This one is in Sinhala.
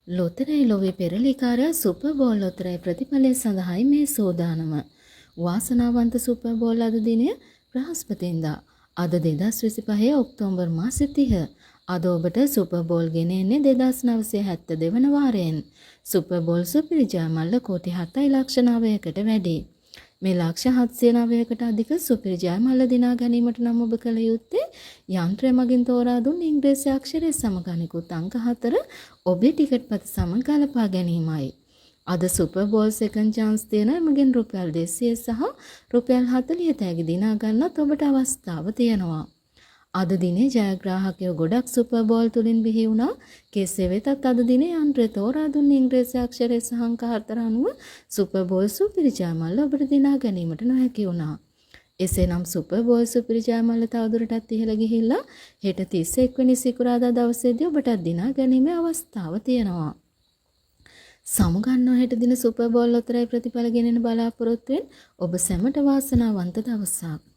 ලොතරැයි ලොවේ පෙරලිකාරයා සුපර් බෝල් ලොතරැයි ප්‍රතිඵලය සඳහායි මේ සූදානම. වාසනාවන්ත සුපර් බෝල් අද දිනය බ්‍රහස්පතින්දා. අද 2025 ඔක්තෝබර් මාසෙ 30. අද ඔබට සුපර් බෝල් ගෙන එන්නේ 2972 වන වාරයෙන්. සුපර් බෝල් සුපිරි ජයමල්ල කෝටි 7,09,000කට වැඩි. මේ ලක්ෂ 709කට අධික සුපිරි ජයමල්ල දිනා ගැනීමට නම් ඔබ කළ යුත්තේ යන්ත්‍රය මගින් තෝරා දුන් ඉංග්‍රීසි අක්ෂරය සමග අනිකුත් අංක 4 ඔබේ ටිකට් පත සමග ගලපා ගැනීමයි. අද සුපර් බෝල් සෙකන්ඩ් chance තියෙන එමගින් රුපියල් 200 සහ රුපියල් 40 තෑගි දිනා ගන්නත් ඔබට අවස්ථාව තියෙනවා. අද දිනේ ජයග්‍රාහකයෝ ගොඩක් සුපර් බෝල් තුලින් බිහි වුණා. කෙසේ වෙතත් අද දිනේ යන්ත්‍රය තෝරා දුන් ඉංග්‍රීසි අක්ෂරය සහ අංක 4 අනුව සුපර් බෝල් සුපිරි ජයමල්ල ඔබට දිනා ගැනීමට නොහැකි වුණා. එසේනම් සුපර් බෝල් සුපිරි ජයමල්ල තවදුරටත් ඉහළ ගිහිල්ලා හෙට 31 වෙනි සිකුරාදා දවසේදී ඔබට දිනා ගැනීමේ අවස්ථාව තියෙනවා. සමුගන්නෝ හෙට දින සුපර් බෝල් ලොතරැයි ප්‍රතිඵල ගෙනෙන බලාපොරොත්තුවෙන් ඔබ සැමට වාසනාවන්ත දවසක්.